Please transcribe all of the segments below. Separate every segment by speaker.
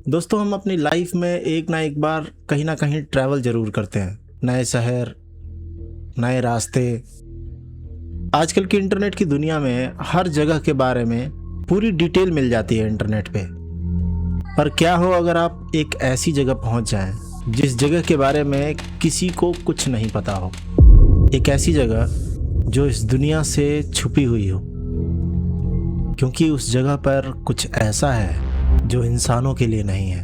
Speaker 1: दोस्तों, हम अपनी लाइफ में एक ना एक बार कहीं ना कहीं ट्रैवल जरूर करते हैं। नए शहर, नए रास्ते। आजकल की इंटरनेट की दुनिया में हर जगह के बारे में पूरी डिटेल मिल जाती है इंटरनेट पे। पर क्या हो अगर आप एक ऐसी जगह पहुंच जाएं जिस जगह के बारे में किसी को कुछ नहीं पता हो। एक ऐसी जगह जो इस दुनिया से छुपी हुई हो, क्योंकि उस जगह पर कुछ ऐसा है जो इंसानों के लिए नहीं है।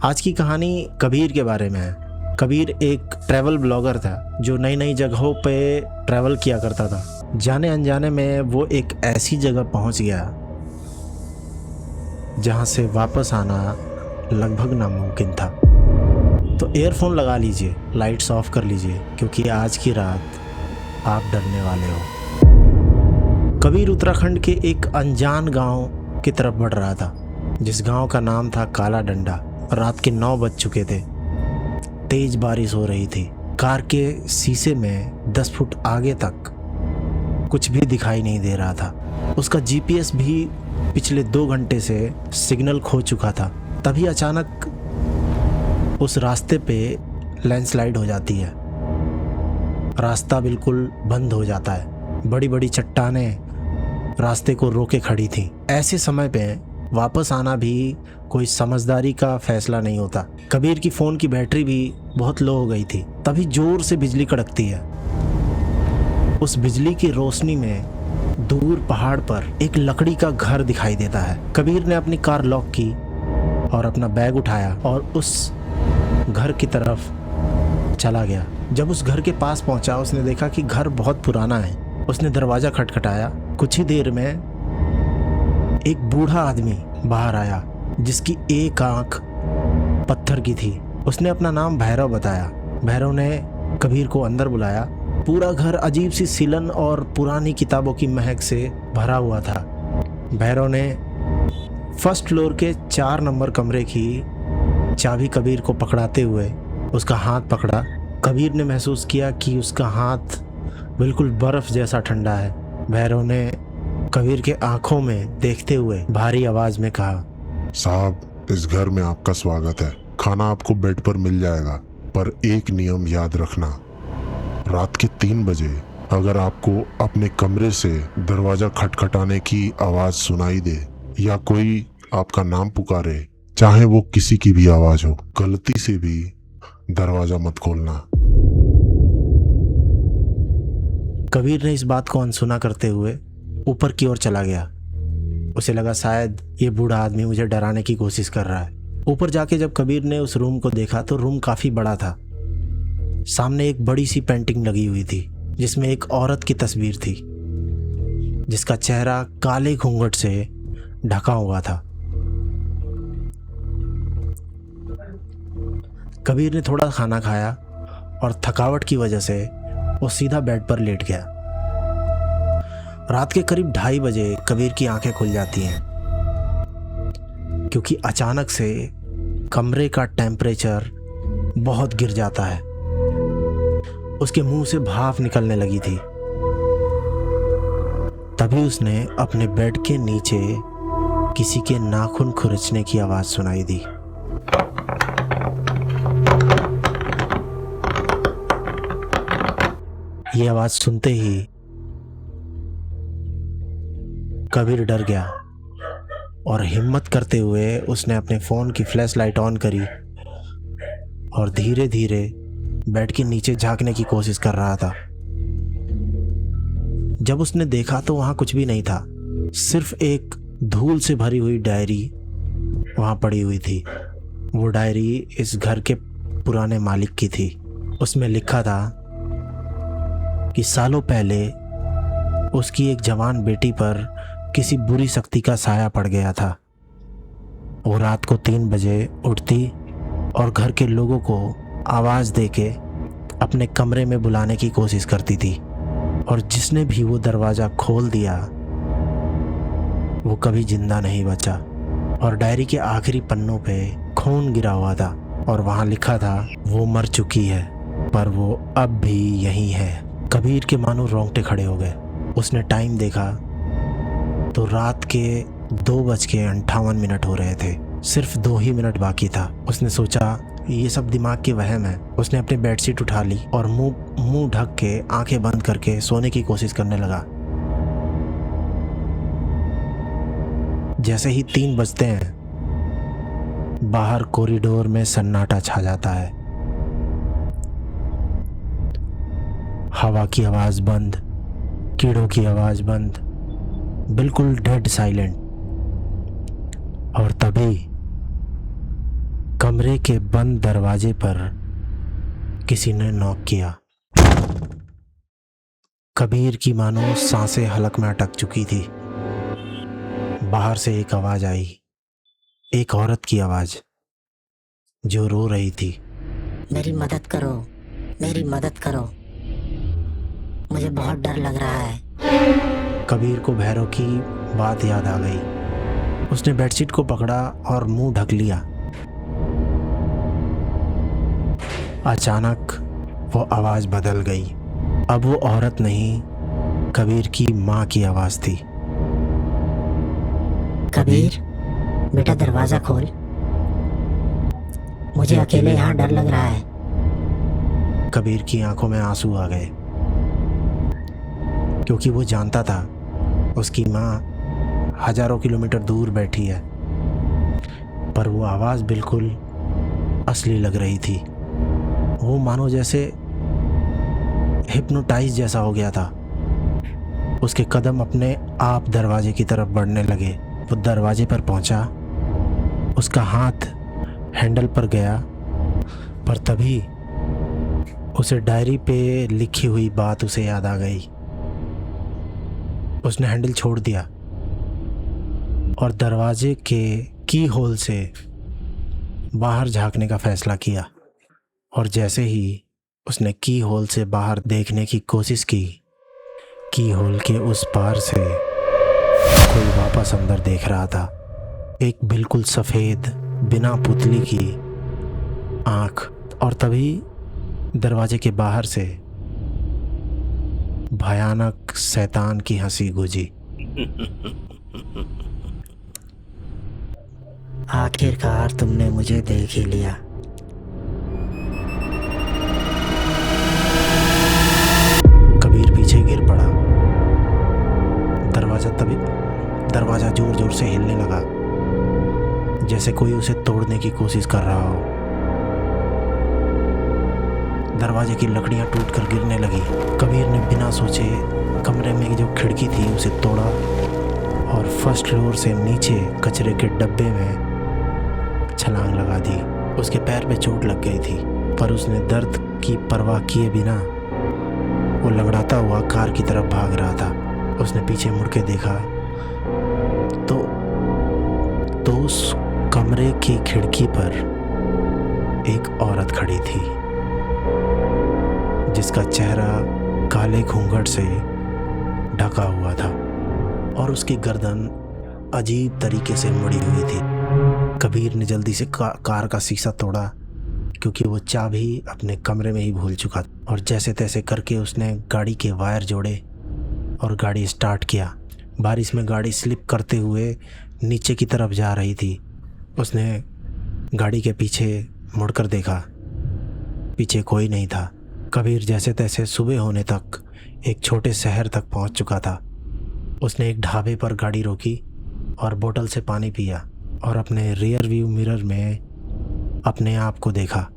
Speaker 1: आज की कहानी कबीर के बारे में है। कबीर एक ट्रैवल ब्लॉगर था जो नई नई जगहों पे ट्रैवल किया करता था। जाने अनजाने में वो एक ऐसी जगह पहुंच गया जहां से वापस आना लगभग नामुमकिन था। तो एयरफोन लगा लीजिए, लाइट्स ऑफ कर लीजिए, क्योंकि आज की रात आप डरने वाले हो। कबीर उत्तराखंड के एक अनजान गांव की तरफ बढ़ रहा था, जिस गांव का नाम था काला डंडा। रात के 9 बज चुके थे। तेज बारिश हो रही थी। कार के शीशे में 10 फुट आगे तक कुछ भी दिखाई नहीं दे रहा था। उसका जीपीएस भी पिछले 2 घंटे से सिग्नल खो चुका था। तभी अचानक उस रास्ते पे लैंडस्लाइड हो जाती है। रास्ता बिल्कुल बंद हो जाता है। बड़ी बड़ी चट्टानें रास्ते को रोके खड़ी थी। ऐसे समय पे वापस आना भी कोई समझदारी का फैसला नहीं होता। कबीर की फ़ोन की बैटरी भी बहुत लो हो गई थी। तभी जोर से बिजली कड़कती है। उस बिजली की रोशनी में दूर पहाड़ पर एक लकड़ी का घर दिखाई देता है। कबीर ने अपनी कार लॉक की और अपना बैग उठाया और उस घर की तरफ चला गया। जब उस घर के पास पहुंचा, उसने देखा कि घर बहुत पुराना है। उसने दरवाज़ा खटखटाया। कुछ ही देर में एक बूढ़ा आदमी बाहर आया जिसकी एक आंख पत्थर की थी। उसने अपना नाम भैरव बताया। भैरव ने कबीर को अंदर बुलाया। पूरा घर अजीब सी सिलन और पुरानी किताबों की महक से भरा हुआ था। भैरव ने फर्स्ट फ्लोर के 4 नंबर कमरे की चाबी कबीर को पकड़ाते हुए उसका हाथ पकड़ा। कबीर ने महसूस किया कि उसका हाथ बिल्कुल बर्फ जैसा ठंडा है। भैरव ने कबीर के आंखों में देखते हुए भारी आवाज में कहा,
Speaker 2: साहब, इस घर में आपका स्वागत है। खाना आपको बेड पर मिल जाएगा, पर एक नियम याद रखना। रात के 3 बजे अगर आपको अपने कमरे से दरवाजा खटखटाने की आवाज सुनाई दे या कोई आपका नाम पुकारे, चाहे वो किसी की भी आवाज हो, गलती से भी दरवाजा मत खोलना।
Speaker 1: कबीर ने इस बात को अनसुना करते हुए ऊपर की ओर चला गया। उसे लगा शायद ये बूढ़ा आदमी मुझे डराने की कोशिश कर रहा है। ऊपर जाके जब कबीर ने उस रूम को देखा तो रूम काफी बड़ा था। सामने एक बड़ी सी पेंटिंग लगी हुई थी जिसमें एक औरत की तस्वीर थी जिसका चेहरा काले घूंघट से ढका हुआ था। कबीर ने थोड़ा खाना खाया और थकावट की वजह से वो सीधा बेड पर लेट गया। रात के करीब 2:30 बजे कबीर की आंखें खुल जाती हैं, क्योंकि अचानक से कमरे का टेम्परेचर बहुत गिर जाता है। उसके मुंह से भाप निकलने लगी थी। तभी उसने अपने बेड के नीचे किसी के नाखून खुरचने की आवाज सुनाई दी। ये आवाज सुनते ही कबीर डर गया और हिम्मत करते हुए उसने अपने फ़ोन की फ्लैश लाइट ऑन करी और धीरे धीरे बेड के नीचे झांकने की कोशिश कर रहा था। जब उसने देखा तो वहाँ कुछ भी नहीं था। सिर्फ एक धूल से भरी हुई डायरी वहाँ पड़ी हुई थी। वो डायरी इस घर के पुराने मालिक की थी। उसमें लिखा था कि सालों पहले उसकी एक जवान बेटी पर किसी बुरी शक्ति का साया पड़ गया था। वो रात को 3 बजे उठती और घर के लोगों को आवाज़ देके अपने कमरे में बुलाने की कोशिश करती थी, और जिसने भी वो दरवाज़ा खोल दिया वो कभी जिंदा नहीं बचा। और डायरी के आखिरी पन्नों पे खून गिरा हुआ था और वहाँ लिखा था, वो मर चुकी है पर वो अब भी यहीं है। कबीर के मानो रोंगटे खड़े हो गए। उसने टाइम देखा तो रात के 2:58 हो रहे थे। सिर्फ 2 ही मिनट बाकी था। उसने सोचा ये सब दिमाग की वहम है। उसने अपनी बेडशीट उठा ली और मुंह ढक के आंखें बंद करके सोने की कोशिश करने लगा। जैसे ही 3 बजते हैं, बाहर कॉरिडोर में सन्नाटा छा जाता है। हवा की आवाज बंद, कीड़ों की आवाज बंद, बिल्कुल डेड साइलेंट। और तभी कमरे के बंद दरवाजे पर किसी ने नॉक किया। कबीर की मानो सांसें हलक में अटक चुकी थी। बाहर से एक आवाज आई, एक औरत की आवाज जो रो रही थी।
Speaker 3: मेरी मदद करो, मेरी मदद करो, मुझे बहुत डर लग रहा है।
Speaker 1: कबीर को भैरव की बात याद आ गई। उसने बेडशीट को पकड़ा और मुंह ढक लिया। अचानक वो आवाज बदल गई। अब वो औरत नहीं, कबीर की माँ की आवाज थी।
Speaker 3: कबीर, बेटा दरवाजा खोल, मुझे अकेले यहाँ डर लग रहा है।
Speaker 1: कबीर की आंखों में आंसू आ गए, क्योंकि वो जानता था उसकी माँ हजारों किलोमीटर दूर बैठी है। पर वो आवाज बिल्कुल असली लग रही थी। वो मानो जैसे हिप्नोटाइज जैसा हो गया था। उसके कदम अपने आप दरवाजे की तरफ बढ़ने लगे। वो दरवाजे पर पहुंचा, उसका हाथ हैंडल पर गया, पर तभी उसे डायरी पे लिखी हुई बात उसे याद आ गई। उसने हैंडल छोड़ दिया और दरवाजे के की होल से बाहर झांकने का फैसला किया। और जैसे ही उसने की होल से बाहर देखने की कोशिश की होल के उस पार से कोई वापस अंदर देख रहा था। एक बिल्कुल सफ़ेद, बिना पुतली की आँख। और तभी दरवाजे के बाहर से भयानक शैतान की हंसी गूंजी।
Speaker 3: आखिरकार तुमने मुझे देख ही लिया।
Speaker 1: कबीर पीछे गिर पड़ा। दरवाजा जोर जोर से हिलने लगा, जैसे कोई उसे तोड़ने की कोशिश कर रहा हो। दरवाजे की लकड़ियां टूटकर गिरने लगी। कबीर ने बिना सोचे कमरे में जो खिड़की थी उसे तोड़ा और फर्स्ट फ्लोर से नीचे कचरे के डब्बे में छलांग लगा दी। उसके पैर पे चोट लग गई थी, पर उसने दर्द की परवाह किए बिना वो लंगड़ाता हुआ कार की तरफ भाग रहा था। उसने पीछे मुड़ के देखा तो उस कमरे की खिड़की पर एक औरत खड़ी थी, जिसका चेहरा काले घूंघट से ढका हुआ था और उसकी गर्दन अजीब तरीके से मुड़ी हुई थी। कबीर ने जल्दी से कार का शीशा तोड़ा, क्योंकि वो चाबी अपने कमरे में ही भूल चुका था। और जैसे तैसे करके उसने गाड़ी के वायर जोड़े और गाड़ी स्टार्ट किया। बारिश में गाड़ी स्लिप करते हुए नीचे की तरफ जा रही थी। उसने गाड़ी के पीछे मुड़कर देखा, पीछे कोई नहीं था। कबीर जैसे तैसे सुबह होने तक एक छोटे शहर तक पहुंच चुका था। उसने एक ढाबे पर गाड़ी रोकी और बोतल से पानी पिया और अपने रियर व्यू मिरर में अपने आप को देखा।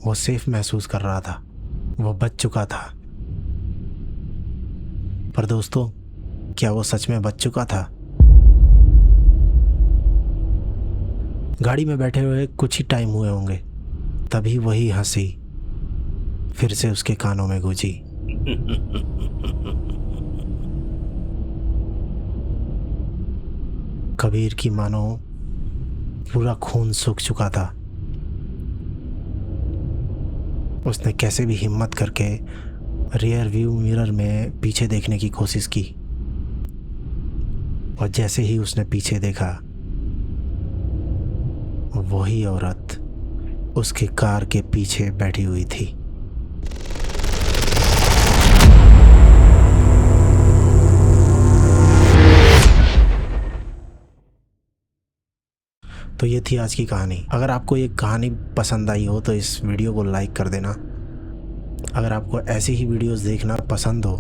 Speaker 1: वो सेफ महसूस कर रहा था, वो बच चुका था। पर दोस्तों, क्या वो सच में बच चुका था? गाड़ी में बैठे हुए कुछ ही टाइम हुए होंगे, तभी वही हंसी फिर से उसके कानों में गूंजी। कबीर की मानो पूरा खून सूख चुका था। उसने कैसे भी हिम्मत करके रियर व्यू मिरर में पीछे देखने की कोशिश की, और जैसे ही उसने पीछे देखा, वही औरत उसके कार के पीछे बैठी हुई थी। तो ये थी आज की कहानी। अगर आपको ये कहानी पसंद आई हो तो इस वीडियो को लाइक कर देना। अगर आपको ऐसी ही वीडियोस देखना पसंद हो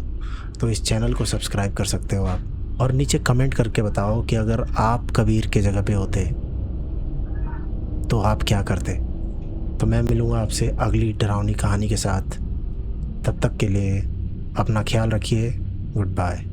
Speaker 1: तो इस चैनल को सब्सक्राइब कर सकते हो आप। और नीचे कमेंट करके बताओ कि अगर आप कबीर के जगह पे होते तो आप क्या करते। तो मैं मिलूँगा आपसे अगली डरावनी कहानी के साथ। तब तक के लिए अपना ख्याल रखिए। Good bye.